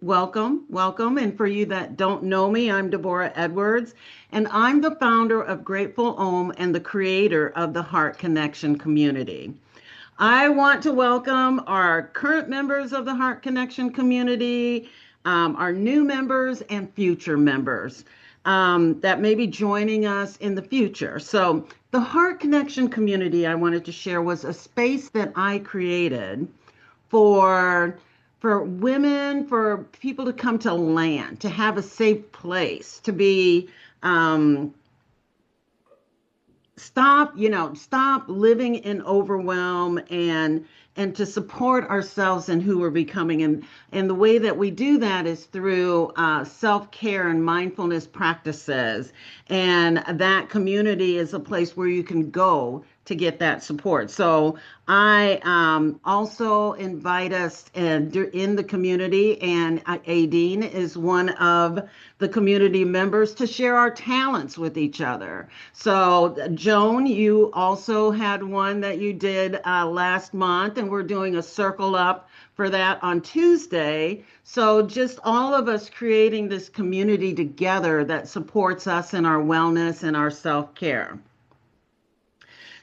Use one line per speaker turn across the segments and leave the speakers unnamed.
Welcome, welcome. And for you that don't know me, I'm Deborah Edwards, and I'm the founder of Grateful Om and the creator of the Heart Connection community. I want to welcome our current members of the Heart Connection community, our new members, and future members that may be joining us in the future. So, the Heart Connection community I wanted to share was a space that I created for women, for people to come to land, to have a safe place, to be stop living in overwhelm and to support ourselves and who we're becoming. And the way that we do that is through self-care and mindfulness practices. And that community is a place where you can go to get that support. So I also invite us in the community, and Aideen is one of the community members, to share our talents with each other. So Joan, you also had one that you did last month, and we're doing a circle up for that on Tuesday. So just all of us creating this community together that supports us in our wellness and our self-care.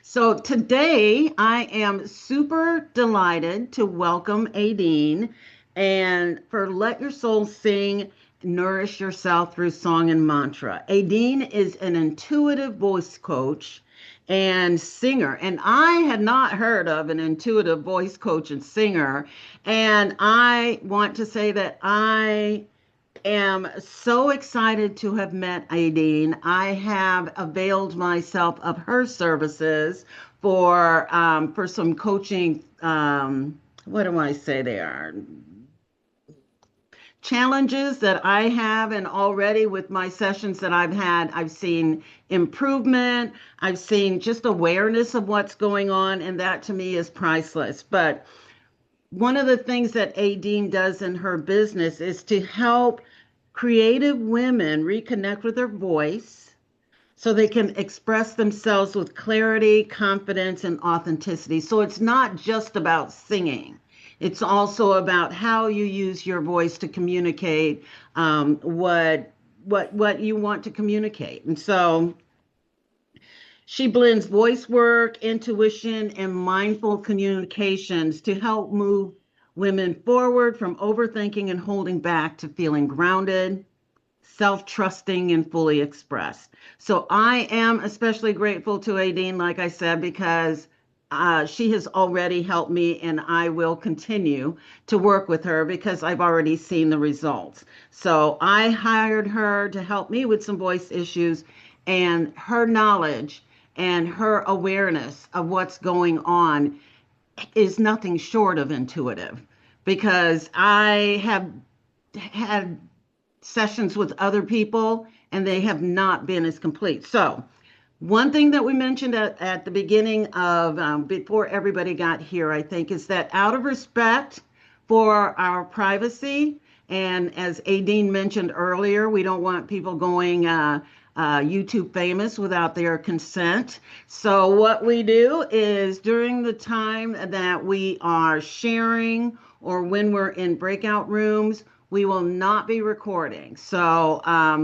So today I am super delighted to welcome Aideen and for Let Your Soul Sing, Nourish Yourself Through Song and Mantra. Aideen is an intuitive voice coach and singer, and I had not heard of an intuitive voice coach and singer. And I want to say that I am so excited to have met Aideen. I have availed myself of her services for some coaching. What do I say they are? Challenges that I have, and already with my sessions that I've had, I've seen improvement. I've seen just awareness of what's going on, and that to me is priceless. But one of the things that Aideen does in her business is to help creative women reconnect with their voice so they can express themselves with clarity, confidence, and authenticity. So it's not just about singing. It's also about how you use your voice to communicate what you want to communicate. And so she blends voice work, intuition, and mindful communications to help move women forward from overthinking and holding back to feeling grounded, self-trusting, and fully expressed. So I am especially grateful to Aideen, like I said, because she has already helped me, and I will continue to work with her because I've already seen the results. So I hired her to help me with some voice issues, and her knowledge and her awareness of what's going on is nothing short of intuitive, because I have had sessions with other people and they have not been as complete. So one thing that we mentioned at the beginning of before everybody got here, I think, is that out of respect for our privacy, and as Aideen mentioned earlier, we don't want people going YouTube famous without their consent. So what we do is during the time that we are sharing or when we're in breakout rooms, we will not be recording. So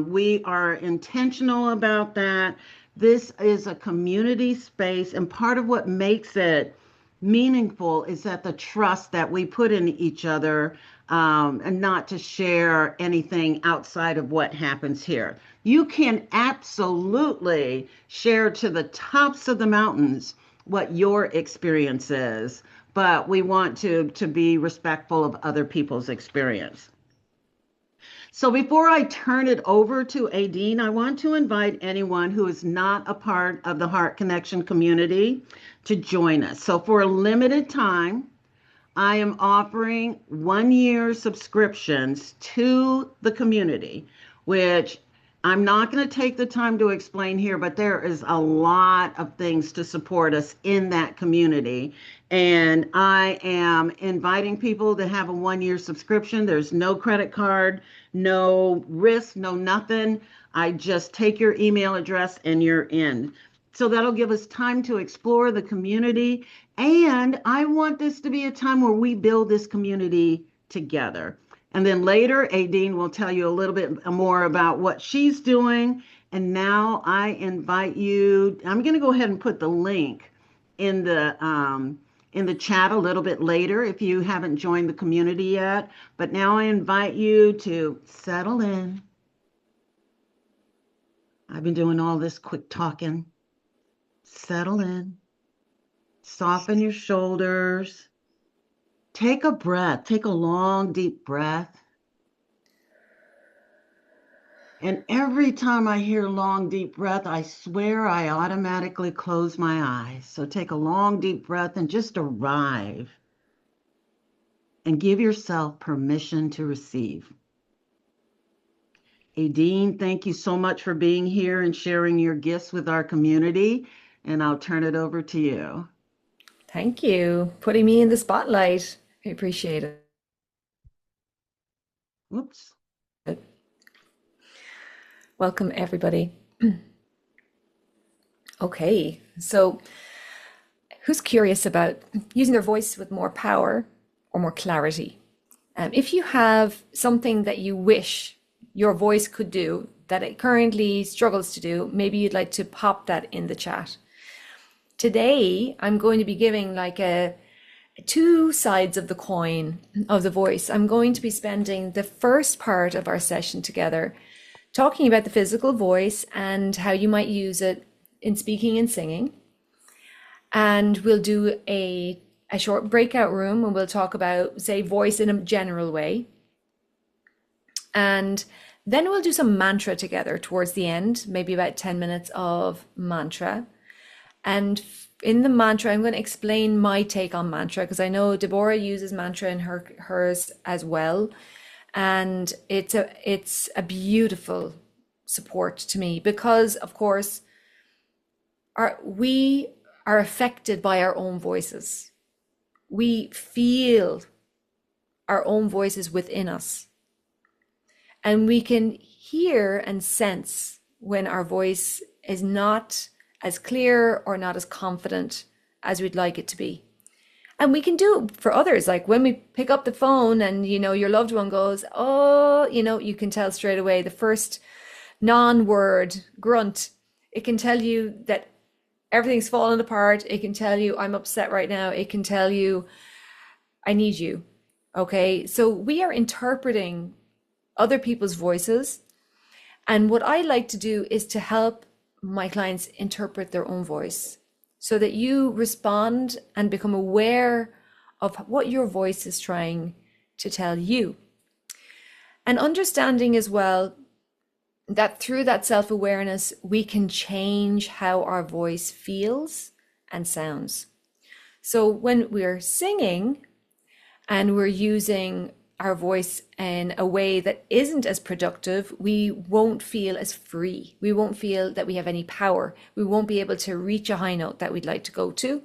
we are intentional about that. This is a community space, and part of what makes it meaningful is that the trust that we put in each other, and not to share anything outside of what happens here. You can absolutely share to the tops of the mountains what your experience is, but we want to be respectful of other people's experience. So before I turn it over to Aideen, I want to invite anyone who is not a part of the Heart Connection community to join us. So for a limited time, I am offering 1-year subscriptions to the community, which I'm not going to take the time to explain here, but there is a lot of things to support us in that community. And I am inviting people to have a 1-year subscription. There's no credit card, no risk, no nothing. I just take your email address and you're in. So that'll give us time to explore the community. And I want this to be a time where we build this community together. And then later, Aideen will tell you a little bit more about what she's doing. And now I invite you, I'm going to go ahead and put the link in the chat a little bit later if you haven't joined the community yet. But now I invite you to settle in. I've been doing all this quick talking. Settle in. Soften your shoulders. Take a breath. Take a long, deep breath. And every time I hear long, deep breath, I swear I automatically close my eyes. So take a long, deep breath and just arrive. And give yourself permission to receive. Aideen, thank you so much for being here and sharing your gifts with our community. And I'll turn it over to you.
Thank you. Putting me in the spotlight. I appreciate it.
Whoops.
Welcome, everybody. Okay, so who's curious about using their voice with more power or more clarity? If you have something that you wish your voice could do that it currently struggles to do, maybe you'd like to pop that in the chat. Today, I'm going to be giving like two sides of the coin of the voice. I'm going to be spending the first part of our session together talking about the physical voice and how you might use it in speaking and singing. And we'll do a short breakout room and we'll talk about, say, voice in a general way. And then we'll do some mantra together towards the end, maybe about 10 minutes of mantra. And in the mantra, I'm going to explain my take on mantra because I know Deborah uses mantra in hers as well. And it's a beautiful support to me because, of course, we are affected by our own voices. We feel our own voices within us. And we can hear and sense when our voice is not as clear or not as confident as we'd like it to be. And we can do it for others. Like when we pick up the phone and, your loved one goes, oh, you can tell straight away the first non-word grunt. It can tell you that everything's falling apart. It can tell you I'm upset right now. It can tell you I need you. Okay. So we are interpreting other people's voices. And what I like to do is to help my clients interpret their own voice, so that you respond and become aware of what your voice is trying to tell you. And understanding as well that through that self-awareness, we can change how our voice feels and sounds. So when we're singing and we're using our voice in a way that isn't as productive, we won't feel as free. We won't feel that we have any power. We won't be able to reach a high note that we'd like to go to.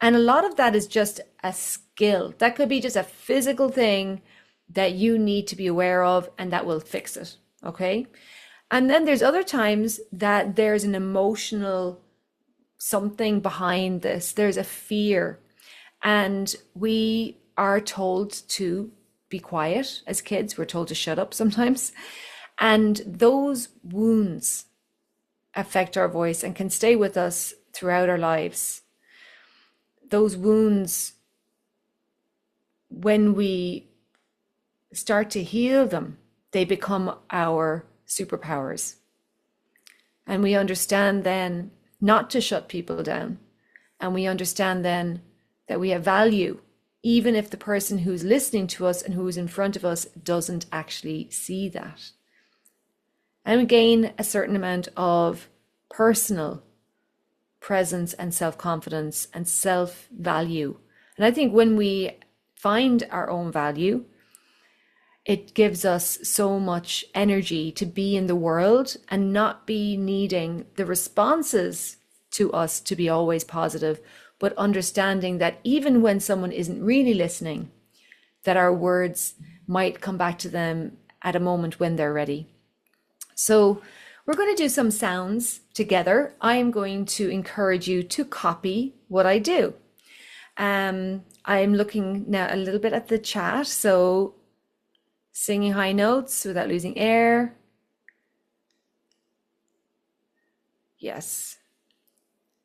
And a lot of that is just a skill. That could be just a physical thing that you need to be aware of, and that will fix it. Okay. And then there's other times that there's an emotional something behind this. There's a fear, and we are told to be quiet. As kids, we're told to shut up sometimes. And those wounds affect our voice and can stay with us throughout our lives. Those wounds, when we start to heal them, they become our superpowers. And we understand then not to shut people down. And we understand then that we have value, even if the person who's listening to us and who's in front of us doesn't actually see that. And we gain a certain amount of personal presence and self-confidence and self-value. And I think when we find our own value, it gives us so much energy to be in the world and not be needing the responses to us to be always positive, but understanding that even when someone isn't really listening, that our words might come back to them at a moment when they're ready. So we're going to do some sounds together. I am going to encourage you to copy what I do. I'm looking now a little bit at the chat. So Singing high notes without losing air. Yes.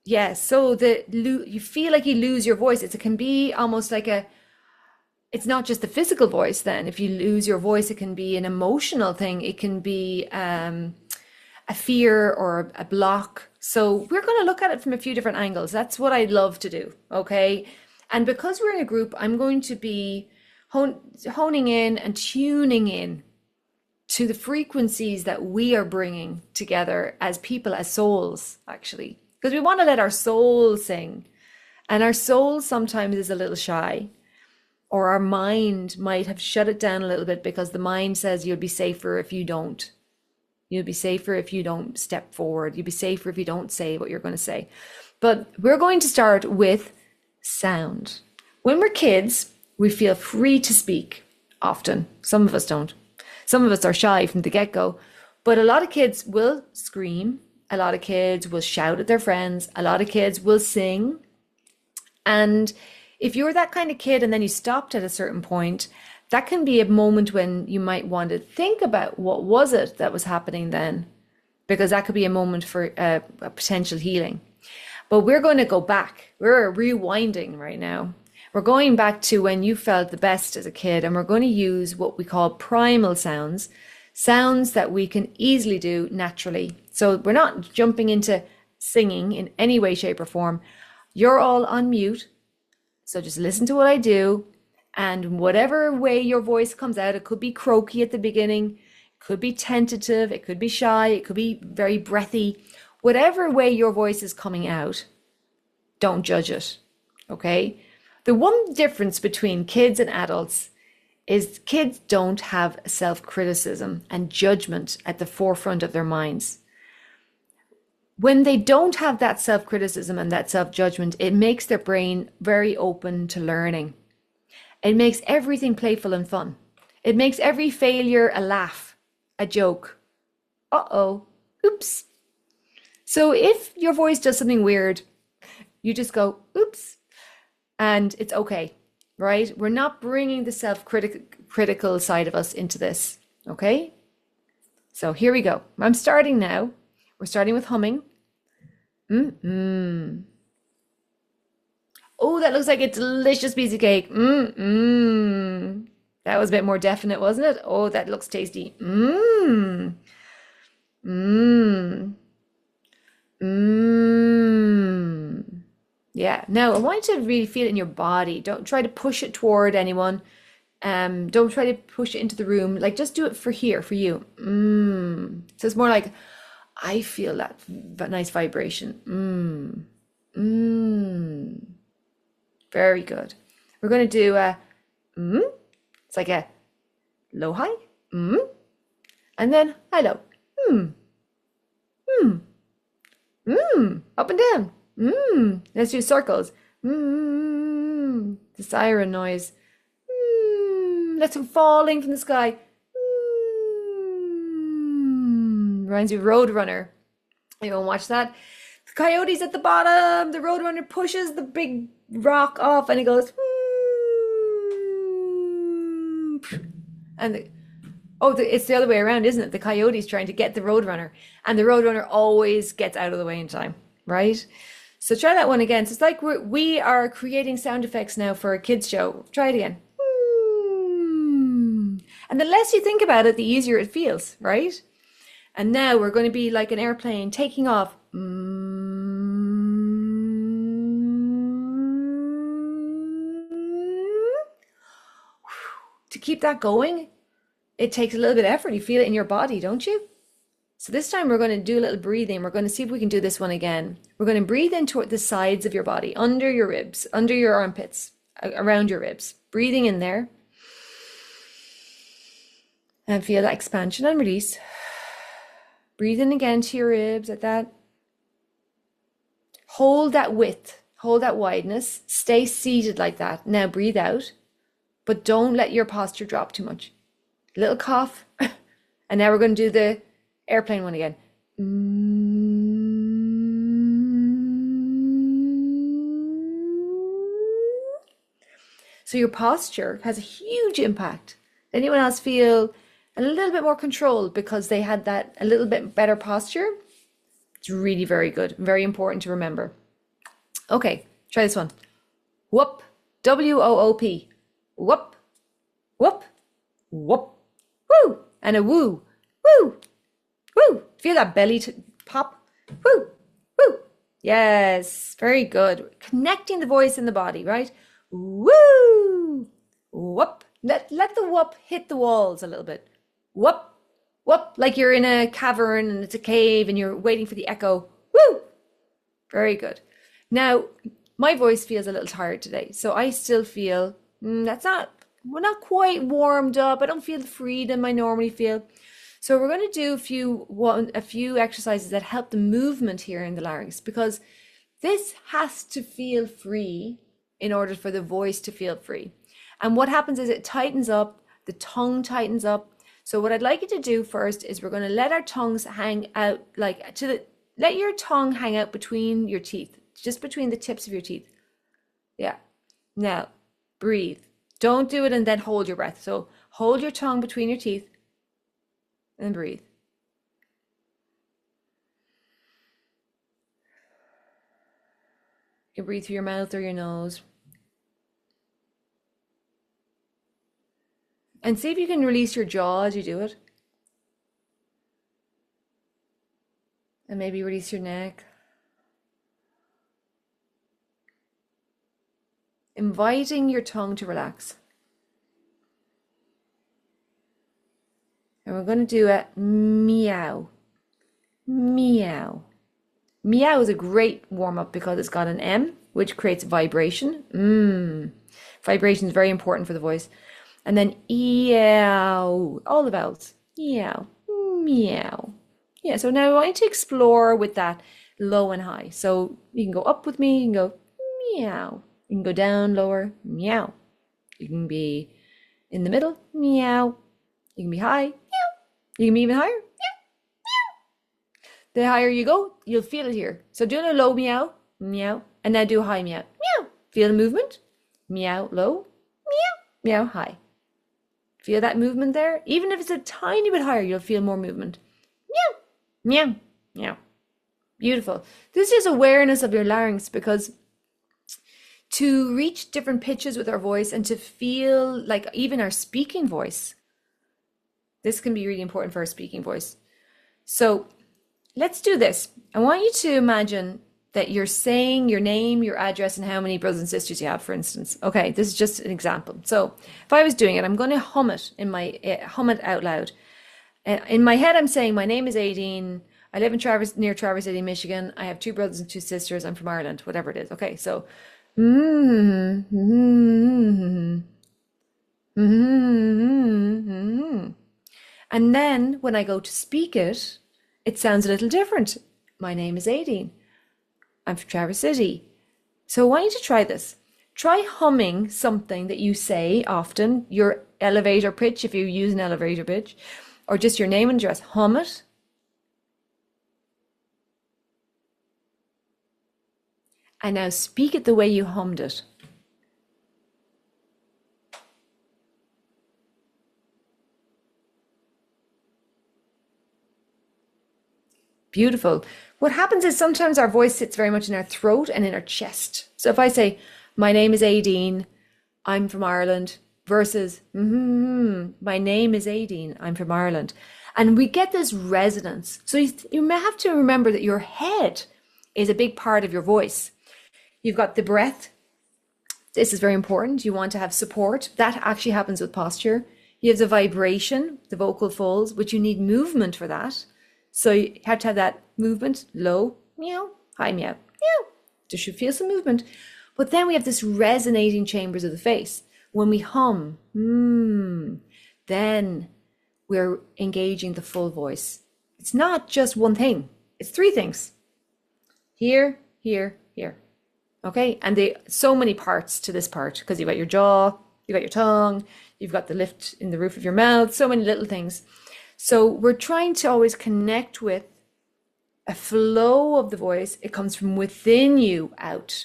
Yes. So you feel like you lose your voice. It can be almost like it's not just the physical voice then. If you lose your voice, it can be an emotional thing. It can be a fear or a block. So we're going to look at it from a few different angles. That's what I'd love to do. Okay. And because we're in a group, I'm going to be honing in and tuning in to the frequencies that we are bringing together as people, as souls, actually, because we want to let our soul sing. And our soul sometimes is a little shy, or our mind might have shut it down a little bit because the mind says you'll be safer if you don't. You'll be safer if you don't step forward. You'll be safer if you don't say what you're going to say. But we're going to start with sound. When we're kids, we feel free to speak often. Some of us don't. Some of us are shy from the get-go. But a lot of kids will scream. A lot of kids will shout at their friends. A lot of kids will sing. And if you're that kind of kid and then you stopped at a certain point, that can be a moment when you might want to think about what was it that was happening then, because that could be a moment for a potential healing. But we're going to go back. We're rewinding right now. We're going back to when you felt the best as a kid, and we're going to use what we call primal sounds, sounds that we can easily do naturally. So we're not jumping into singing in any way, shape, or form. You're all on mute. So just listen to what I do, and whatever way your voice comes out, it could be croaky at the beginning, it could be tentative, it could be shy, it could be very breathy. Whatever way your voice is coming out, don't judge it, okay? The one difference between kids and adults is kids don't have self-criticism and judgment at the forefront of their minds. When they don't have that self-criticism and that self-judgment, it makes their brain very open to learning. It makes everything playful and fun. It makes every failure a laugh, a joke. Uh-oh, oops. So if your voice does something weird, you just go, oops, and it's okay, right? We're not bringing the self-critical side of us into this, okay? So here we go. I'm starting now. We're starting with humming. Oh, that looks like a delicious piece of cake. That was a bit more definite, wasn't it? Oh, that looks tasty. Yeah. Now, I want you to really feel it in your body. Don't try to push it toward anyone. Don't try to push it into the room. Like, just do it for here, for you. So it's more like, I feel that nice vibration. Very good. We're going to do a it's like a low high, and then high low, up and down, Let's do circles, the siren noise, Let's go falling from the sky, Reminds you of Roadrunner. You want to watch that? The coyote's at the bottom. The Roadrunner pushes the big rock off, and it goes. And it's the other way around, isn't it? The coyote's trying to get the Roadrunner, and the Roadrunner always gets out of the way in time, right? So try that one again. So it's like we are creating sound effects now for a kids show. Try it again. And the less you think about it, the easier it feels, right? And now we're going to be like an airplane taking off. To keep that going, it takes a little bit of effort. You feel it in your body, don't you? So this time we're going to do a little breathing. We're going to see if we can do this one again. We're going to breathe into the sides of your body, under your ribs, under your armpits, around your ribs. Breathing in there. And feel that expansion and release. Breathe in again to your ribs at that. Hold that width, hold that wideness. Stay seated like that. Now breathe out, but don't let your posture drop too much. A little cough. And now we're going to do the airplane one again. So your posture has a huge impact. Anyone else feel a little bit more controlled because they had that a little bit better posture? It's really very good, very important to remember. Okay, try this one. Whoop, W-O-O-P. Whoop, whoop, whoop, woo, and a woo, woo, woo. Feel that belly pop, woo, woo. Yes, very good. Connecting the voice and the body, right? Woo, whoop. Let the whoop hit the walls a little bit. Whoop, whoop, like you're in a cavern and it's a cave and you're waiting for the echo. Woo, very good. Now, my voice feels a little tired today, so I still feel we're not quite warmed up. I don't feel the freedom I normally feel. So we're going to do a few exercises that help the movement here in the larynx, because this has to feel free in order for the voice to feel free. And what happens is it tightens up, the tongue tightens up. So what I'd like you to do first is we're going to let our tongues hang out, let your tongue hang out between your teeth, just between the tips of your teeth. Yeah. Now, breathe. Don't do it and then hold your breath. So hold your tongue between your teeth and breathe. You can breathe through your mouth or your nose. And see if you can release your jaw as you do it. And maybe release your neck. Inviting your tongue to relax. And we're going to do a meow. Meow. Meow is a great warm-up because it's got an M, which creates vibration. Vibration is very important for the voice. And then eow, all the vowels. Eow, meow. Yeah, so now I want you to explore with that low and high. So you can go up with me, you can go meow. You can go down, lower, meow. You can be in the middle, meow. You can be high, meow. You can be even higher, meow, meow. The higher you go, you'll feel it here. So do a low meow, meow, and now do a high meow, meow. Feel the movement, meow, low, meow, meow, high. Feel that movement there? Even if it's a tiny bit higher, you'll feel more movement. Meow, meow, meow. Beautiful. This is awareness of your larynx, because to reach different pitches with our voice and to feel like even our speaking voice, this can be really important for our speaking voice. So let's do this. I want you to imagine that you're saying your name, your address, and how many brothers and sisters you have, for instance. Okay, this is just an example. So if I was doing it, I'm going to hum it out loud. In my head, I'm saying, my name is Aideen. I live in near Traverse City, Michigan. I have 2 brothers and 2 sisters. I'm from Ireland, whatever it is. Okay, so and then when I go to speak it, it sounds a little different. My name is Aideen. I'm from Traverse City. So I want you to try this. Try humming something that you say often, your elevator pitch, if you use an elevator pitch, or just your name and address. Hum it. And now speak it the way you hummed it. Beautiful. What happens is sometimes our voice sits very much in our throat and in our chest. So if I say, my name is Aideen, I'm from Ireland, versus, my name is Aideen, I'm from Ireland. And we get this resonance. So you may have to remember that your head is a big part of your voice. You've got the breath. This is very important. You want to have support. That actually happens with posture. You have the vibration, the vocal folds, which you need movement for that. So you have to have that movement, low, meow, high, meow, meow. There should feel some movement. But then we have this resonating chambers of the face. When we hum, then we're engaging the full voice. It's not just one thing. It's 3 things. Here, here, here. Okay? And so many parts to this part, because you've got your jaw, you've got your tongue, you've got the lift in the roof of your mouth, so many little things. So we're trying to always connect with a flow of the voice. It comes from within you out,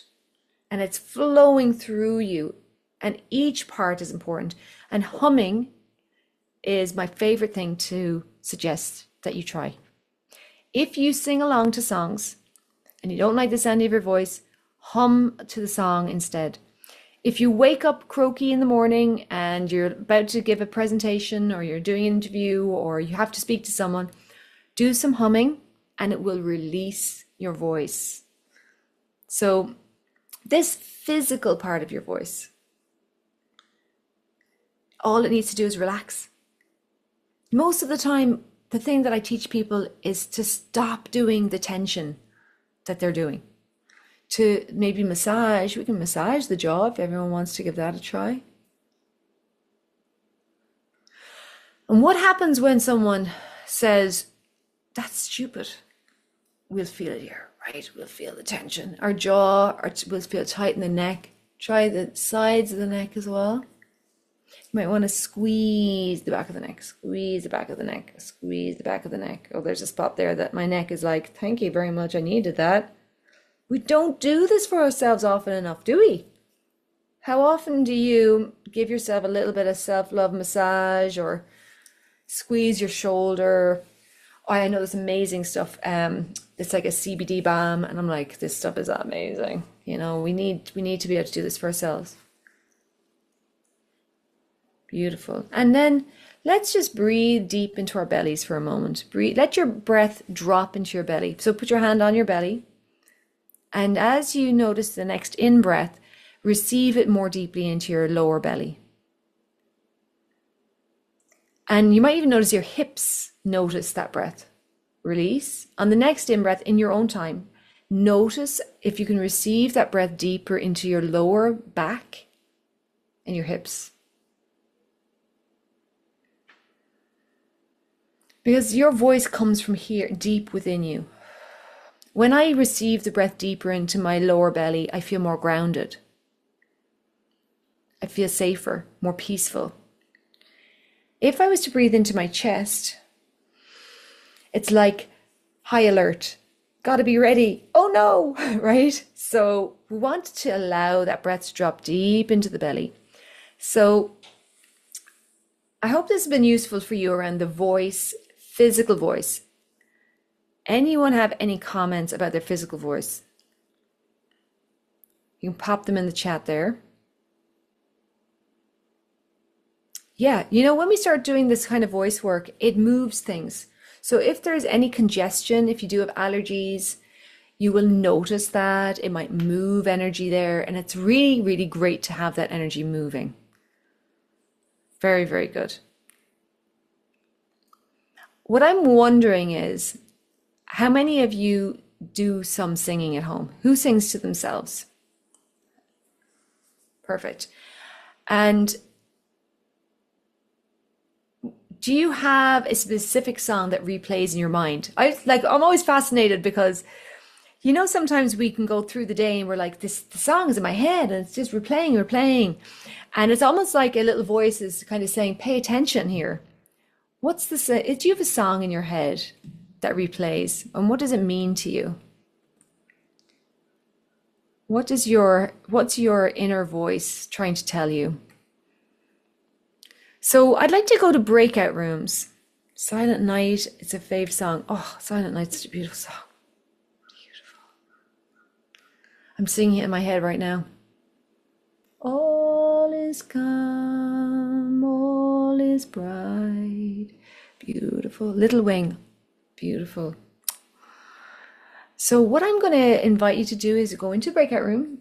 and it's flowing through you. And each part is important. And humming is my favorite thing to suggest that you try. If you sing along to songs and you don't like the sound of your voice, hum to the song instead. If you wake up croaky in the morning and you're about to give a presentation or you're doing an interview or you have to speak to someone, do some humming and it will release your voice. So this physical part of your voice, all it needs to do is relax. Most of the time, the thing that I teach people is to stop doing the tension that they're doing. To maybe massage, we can massage the jaw if everyone wants to give that a try. And what happens when someone says, that's stupid? We'll feel it here, right? We'll feel the tension. Our jaw, we'll feel tight in the neck. Try the sides of the neck as well. You might want to squeeze the back of the neck, squeeze the back of the neck, squeeze the back of the neck. Oh, there's a spot there that my neck is like, thank you very much, I needed that. We don't do this for ourselves often enough, do we? How often do you give yourself a little bit of self-love massage or squeeze your shoulder? Oh, I know this amazing stuff. It's like a CBD balm, and I'm like, this stuff is amazing. You know, we need to be able to do this for ourselves. Beautiful. And then let's just breathe deep into our bellies for a moment. Breathe. Let your breath drop into your belly. So put your hand on your belly. And as you notice the next in-breath, receive it more deeply into your lower belly. And you might even notice your hips notice that breath. Release. On the next in-breath, in your own time, notice if you can receive that breath deeper into your lower back and your hips. Because your voice comes from here, deep within you. When I receive the breath deeper into my lower belly, I feel more grounded. I feel safer, more peaceful. If I was to breathe into my chest, it's like high alert. Gotta be ready. Oh no, right? So we want to allow that breath to drop deep into the belly. So I hope this has been useful for you around the voice, physical voice. Anyone have any comments about their physical voice? You can pop them in the chat there. Yeah, you know, when we start doing this kind of voice work, it moves things. So if there's any congestion, if you do have allergies, you will notice that it might move energy there. And it's really, really great to have that energy moving. Very, very good. What I'm wondering is, how many of you do some singing at home? Who sings to themselves? Perfect. And do you have a specific song that replays in your mind? I'm always fascinated because, you know, sometimes we can go through the day and we're like, the song is in my head and it's just replaying. And it's almost like a little voice is kind of saying, pay attention here. What's this? Do you have a song in your head that replays? And what does it mean to you? What's your inner voice trying to tell you? So I'd like to go to breakout rooms. Silent Night, it's a fave song. Oh, Silent Night's such a beautiful song. Beautiful. I'm singing it in my head right now. All is calm, all is bright. Beautiful. Little Wing. Beautiful. So what I'm going to invite you to do is go into the breakout room.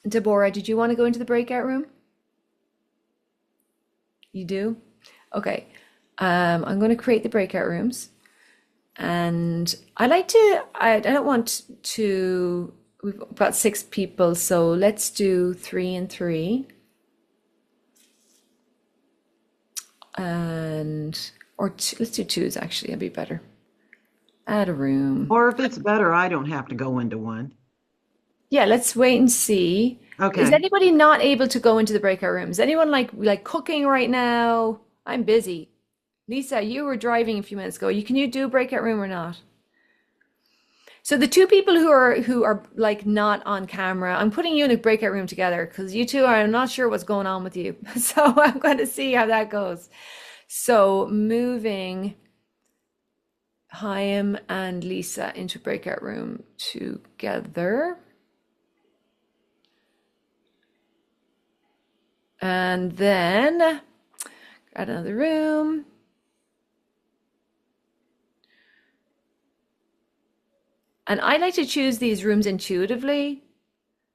Deborah, did you want to go into the breakout room? You do? Okay. I'm going to create the breakout rooms. And I don't want to, we've got about 6 people, so let's do 3 and 3. Let's do 2s actually, that'd be better. Add a room.
Or if it's better, I don't have to go into one.
Yeah, let's wait and see.
Okay.
Is anybody not able to go into the breakout rooms? Is anyone like cooking right now? I'm busy. Lisa, you were driving a few minutes ago. Can you do a breakout room or not? So the two people who are like not on camera, I'm putting you in a breakout room together because you two are, I'm not sure what's going on with you. So I'm going to see how that goes. So moving Chaim and Lisa into breakout room together. And then add another room. And I like to choose these rooms intuitively.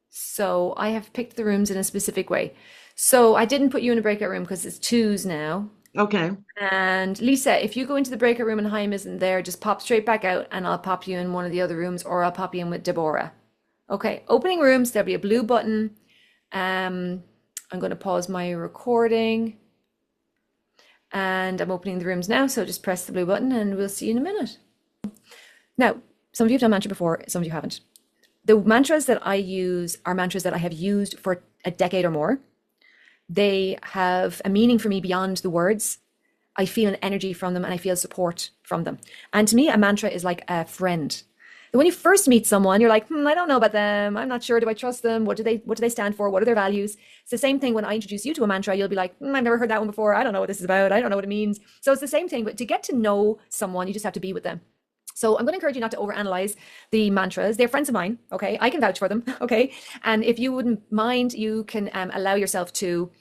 So I have picked the rooms in a specific way. So I didn't put you in a breakout room because it's twos now.
Okay.
And Lisa, if you go into the breakout room and Chaim isn't there, just pop straight back out and I'll pop you in one of the other rooms or I'll pop you in with Deborah. Okay, opening rooms, there'll be a blue button. I'm going to pause my recording and I'm opening the rooms now. So just press the blue button and we'll see you in a minute. Now, some of you have done mantra before, some of you haven't. The mantras that I use are mantras that I have used for a decade or more. They have a meaning for me beyond the words. I feel an energy from them and I feel support from them. And to me, a mantra is like a friend. When you first meet someone, you're like, I don't know about them. I'm not sure. Do I trust them? What do they stand for? What are their values? It's the same thing when I introduce you to a mantra. You'll be like, I've never heard that one before. I don't know what this is about. I don't know what it means. So it's the same thing. But to get to know someone, you just have to be with them. So I'm going to encourage you not to overanalyze the mantras. They're friends of mine. Okay. I can vouch for them. Okay. And if you wouldn't mind, you can allow yourself to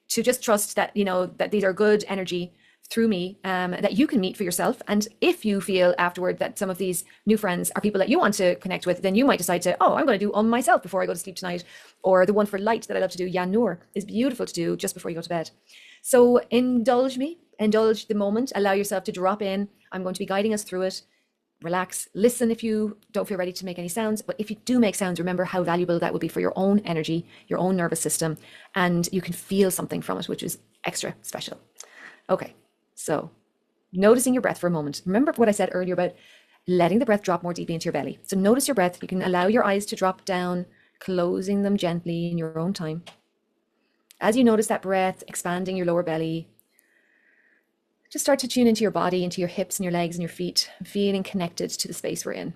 just trust that, that these are good energy through me, that you can meet for yourself. And if you feel afterward that some of these new friends are people that you want to connect with, then you might decide to, I'm going to do myself before I go to sleep tonight. Or the one for light that I love to do, Ya Noor, is beautiful to do just before you go to bed. So indulge the moment, allow yourself to drop in. I'm going to be guiding us through it. Relax, listen if you don't feel ready to make any sounds. But if you do make sounds, remember how valuable that would be for your own energy, your own nervous system, and you can feel something from it, which is extra special. Okay, so noticing your breath for a moment. Remember what I said earlier about letting the breath drop more deeply into your belly. So notice your breath. You can allow your eyes to drop down, closing them gently in your own time. As you notice that breath expanding your lower belly, just start to tune into your body, into your hips and your legs and your feet, feeling connected to the space we're in.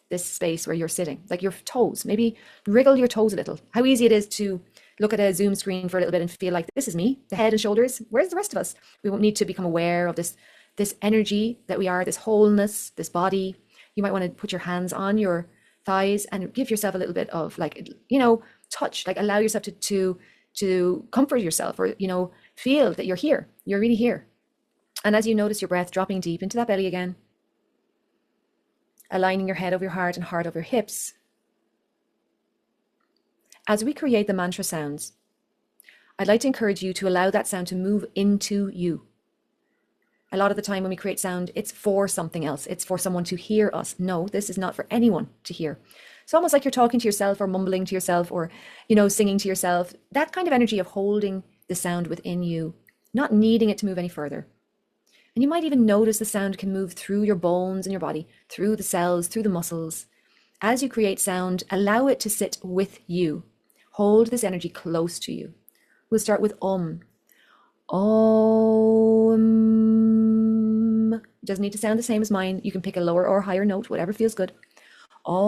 This space where you're sitting, like your toes. Maybe wriggle your toes a little. How easy it is to look at a Zoom screen for a little bit and feel like this is me, the head and shoulders. Where's the rest of us? We won't need to become aware of this energy that we are, this wholeness, this body. You might want to put your hands on your thighs and give yourself a little bit of touch, like allow yourself to comfort yourself or, feel that you're here. You're really here. And as you notice your breath dropping deep into that belly again, aligning your head over your heart and heart over your hips. As we create the mantra sounds, I'd like to encourage you to allow that sound to move into you. A lot of the time when we create sound, it's for something else. It's for someone to hear us. No, this is not for anyone to hear. It's almost like you're talking to yourself or mumbling to yourself or, singing to yourself. That kind of energy of holding the sound within you, not needing it to move any further. And you might even notice the sound can move through your bones in your body, through the cells, through the muscles. As you create sound, allow it to sit with you. Hold this energy close to you. We'll start with Om. Om. It doesn't need to sound the same as mine. You can pick a lower or higher note, whatever feels good. Om.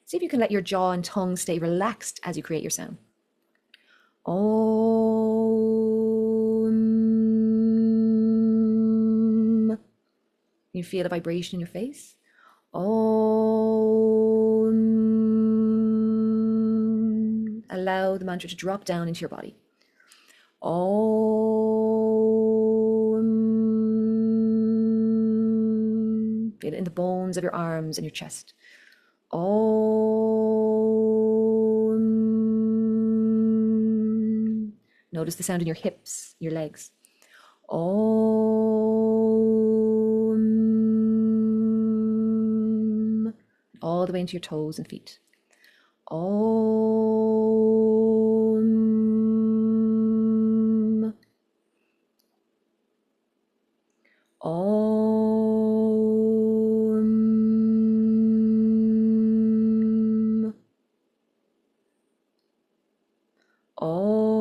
See if you can let your jaw and tongue stay relaxed as you create your sound. Om. You feel a vibration in your face. Om. Allow the mantra to drop down into your body. Om. Feel it in the bones of your arms and your chest. Om. Notice the sound in your hips, your legs. Om. All the way into your toes and feet. Om. Om. Om.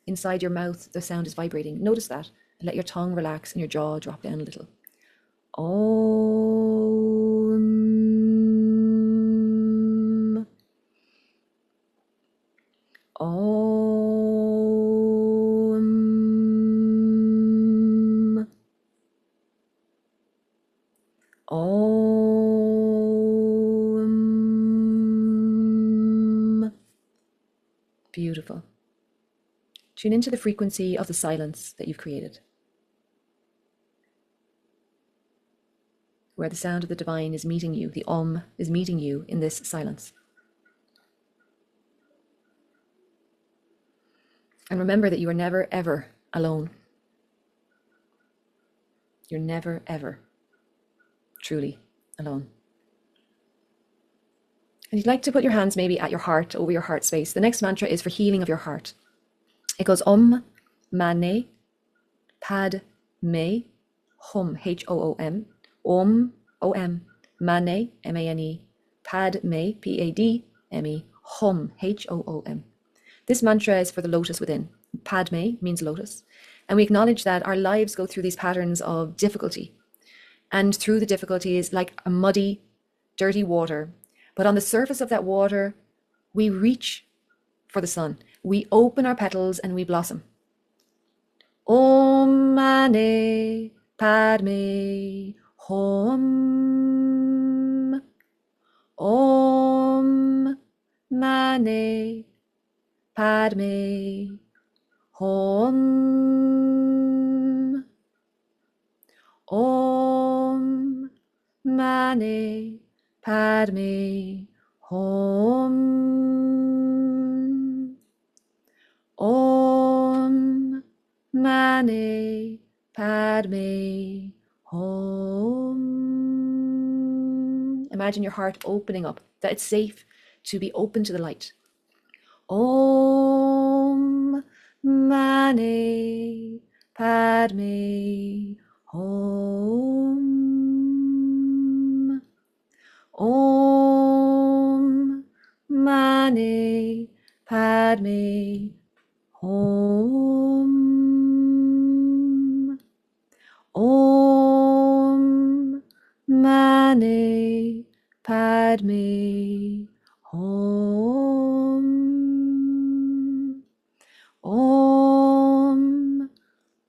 inside your mouth, the sound is vibrating. Notice that. And let your tongue relax and your jaw drop down a little. Om. Om. Om. Beautiful. Tune into the frequency of the silence that you've created, where the sound of the divine is meeting you, the Om is meeting you in this silence. And remember that you are never, ever alone. You're never, ever truly alone. And you'd like to put your hands maybe at your heart, over your heart space. The next mantra is for healing of your heart. It goes Om Mane Padme Hum Hoom. Om Om Mane Mane Padme Padme Hum Hoom. This mantra is for the lotus within. Padme means lotus. And we acknowledge that our lives go through these patterns of difficulty. And through the difficulties, like a muddy, dirty water. But on the surface of that water, we reach for the sun. We open our petals and we blossom. Om Mane Padme Hum. Om Mane Padme Hum. Om Mane Padme Hum. Om Mane Padme Hum. Imagine your heart opening up, that it's safe to be open to the light. Om Mane Padme Hum. Om Mane Padme Hum. Om Mane Padme Hum. Om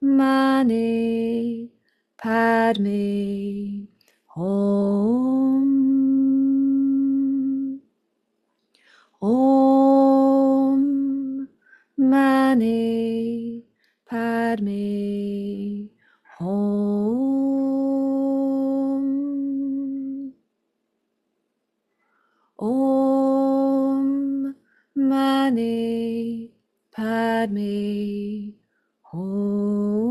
Mane Padme Hum. Om Mane Padme Hum. Om Mane Padme Hum.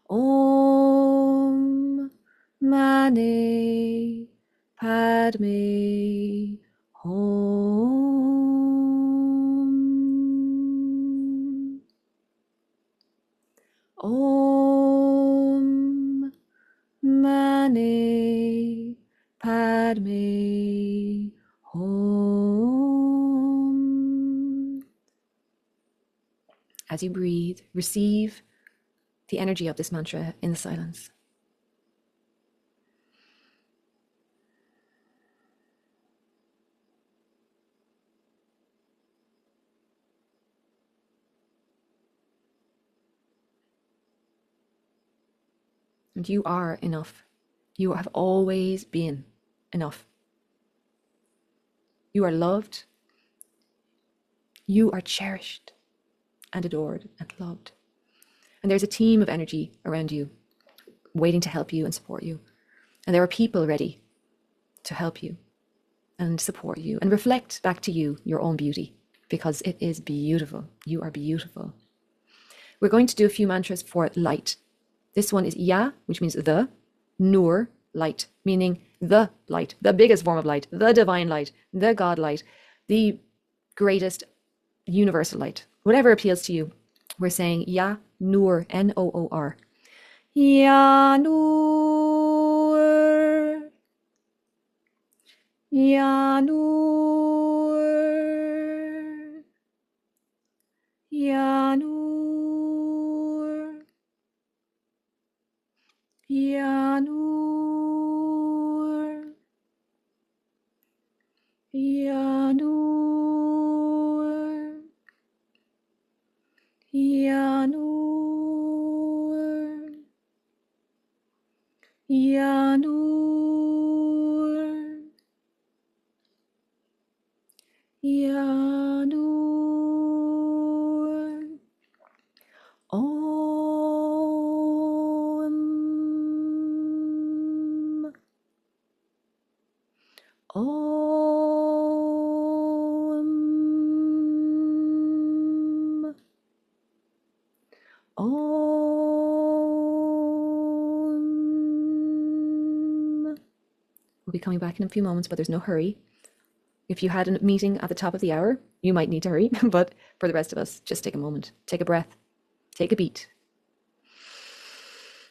Om Mane Padme Hum. Om Mane Padme Hum. As you breathe, receive the energy of this mantra in the silence. And you are enough. You have always been enough. You are loved. You are cherished and adored and loved. And there's a team of energy around you, waiting to help you and support you. And there are people ready to help you and support you and reflect back to you your own beauty, because it is beautiful. You are beautiful. We're going to do a few mantras for light. This one is Ya, which means the, Nur, light, meaning the light, the biggest form of light, the divine light, the God light, the greatest universal light, whatever appeals to you. We're saying Ya Noor, Noor. Ya Noor. Ya Noor. Yanur, Yanur, Yanur, Yanur, Yanur, Yanur. Om. Om. Om. We'll be coming back in a few moments, but there's no hurry. If you had a meeting at the top of the hour, you might need to hurry, but for the rest of us, just take a moment, take a breath, take a beat.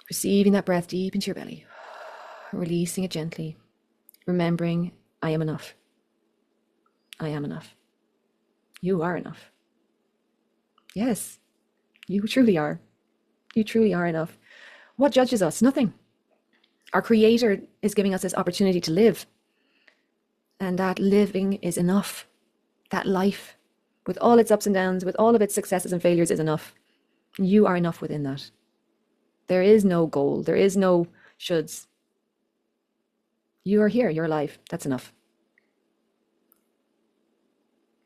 Receiving that breath deep into your belly, releasing it gently, remembering I am enough. I am enough. You are enough. Yes, you truly are. You truly are enough. What judges us? Nothing. Our Creator is giving us this opportunity to live. And that living is enough. That life, with all its ups and downs, with all of its successes and failures, is enough. You are enough within that. There is no goal. There is no shoulds. You are here. You're alive. That's enough.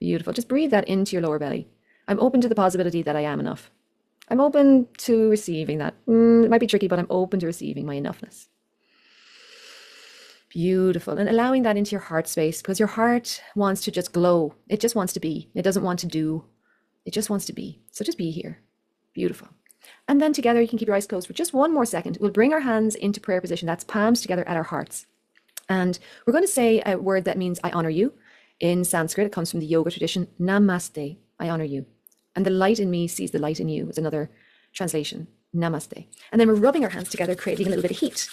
Beautiful. Just breathe that into your lower belly. I'm open to the possibility that I am enough. I'm open to receiving that. It might be tricky, but I'm open to receiving my enoughness. Beautiful. And allowing that into your heart space, because your heart wants to just glow. It just wants to be. It doesn't want to do. It just wants to be. So just be here. Beautiful. And then together, you can keep your eyes closed for just one more second. We'll bring our hands into prayer position. That's palms together at our hearts. And we're going to say a word that means I honor you. In Sanskrit, it comes from the yoga tradition. Namaste. I honor you. And the light in me sees the light in you is another translation. Namaste. And then we're rubbing our hands together, creating a little bit of heat.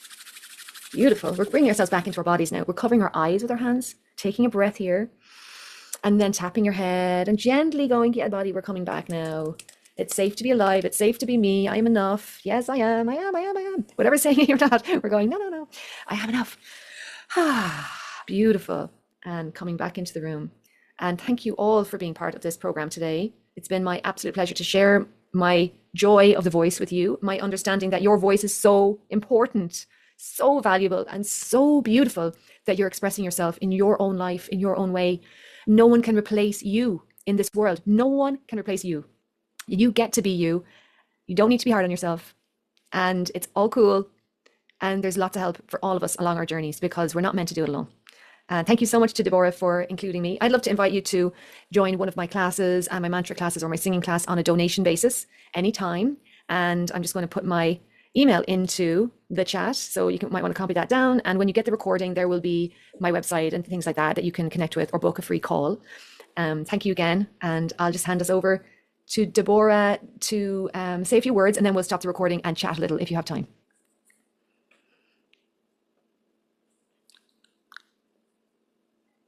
Beautiful. We're bringing ourselves back into our bodies now. We're covering our eyes with our hands, taking a breath here, and then tapping your head and gently going, yeah, body, we're coming back now. It's safe to be alive. It's safe to be me. I am enough. Yes, I am. I am. I am. I am. Whatever's saying you're not, we're going, no, no, no. I am enough. Beautiful. And coming back into the room. And thank you all for being part of this program today. It's been my absolute pleasure to share my joy of the voice with you, my understanding that your voice is so important, so valuable, and so beautiful that you're expressing yourself in your own life, in your own way. No one can replace you in this world. No one can replace you. You get to be you. You don't need to be hard on yourself. And it's all cool. And there's lots of help for all of us along our journeys because we're not meant to do it alone. Thank you so much to Deborah for including me. I'd love to invite you to join one of my classes and my mantra classes or my singing class on a donation basis anytime. And I'm just going to put my email into the chat. So you might want to copy that down. And when you get the recording, there will be my website and things like that that you can connect with or book a free call. Thank you again. And I'll just hand us over to Deborah to say a few words, and then we'll stop the recording and chat a little if you have time.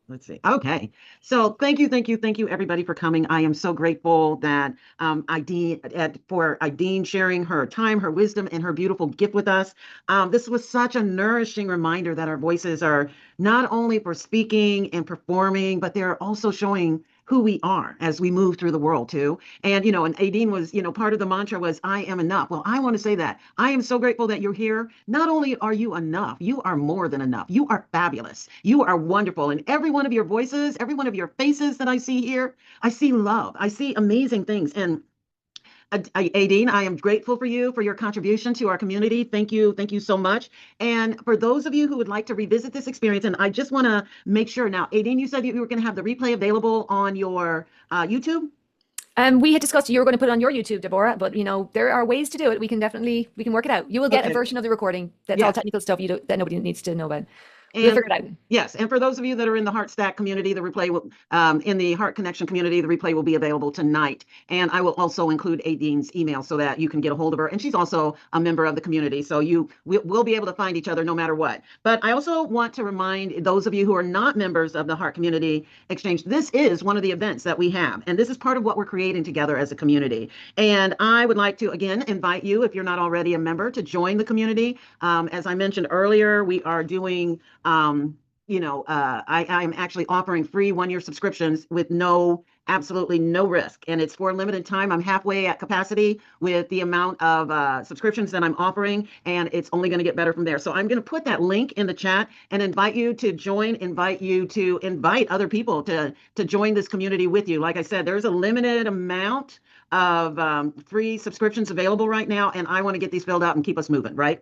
Let's see. Okay. So thank you, everybody, for coming. I am so grateful that Aideen sharing her time, her wisdom, and her beautiful gift with us. This was such a nourishing reminder that our voices are not only for speaking and performing, but they're also showing who we are as we move through the world too. And, and Aideen was, part of the mantra was, I am enough. Well, I want to say that I am so grateful that you're here. Not only are you enough, you are more than enough. You are fabulous. You are wonderful. And every one of your voices, every one of your faces that I see here, I see love. I see amazing things. And Aideen, I am grateful for you, for your contribution to our community. Thank you. Thank you so much. And for those of you who would like to revisit this experience, and I just want to make sure now, Aideen, you said you were going to have the replay available on your YouTube?
We had discussed you were going to put it on your YouTube, Deborah, but there are ways to do it. We can work it out. You will get a version of the recording that's all technical stuff that nobody needs to know about. We'll
And
figure it out.
yes, and for those of you that are in the Heart Stack community, the replay will, in the Heart Connection community, the replay will be available tonight. And I will also include Aideen's email so that you can get a hold of her. And she's also a member of the community, so we'll be able to find each other no matter what. But I also want to remind those of you who are not members of the Heart Community Exchange, this is one of the events that we have, and this is part of what we're creating together as a community. And I would like to again invite you, if you're not already a member, to join the community. As I mentioned earlier, we are doing I'm actually offering free 1-year subscriptions with absolutely no risk. And it's for a limited time. I'm halfway at capacity with the amount of subscriptions that I'm offering, and it's only going to get better from there. So I'm going to put that link in the chat and invite you to join, invite you to invite other people to join this community with you. Like I said, there's a limited amount of free subscriptions available right now, and I want to get these filled out and keep us moving, right?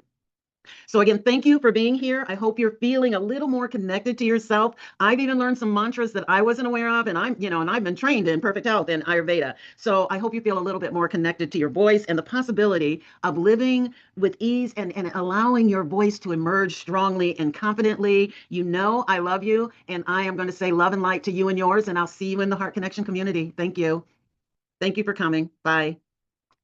So again, thank you for being here. I hope you're feeling a little more connected to yourself. I've even learned some mantras that I wasn't aware of, and I've been trained in perfect health and Ayurveda. So I hope you feel a little bit more connected to your voice and the possibility of living with ease and allowing your voice to emerge strongly and confidently. I love you, and I am going to say love and light to you and yours, and I'll see you in the Heart Connection community. Thank you. Thank you for coming. Bye.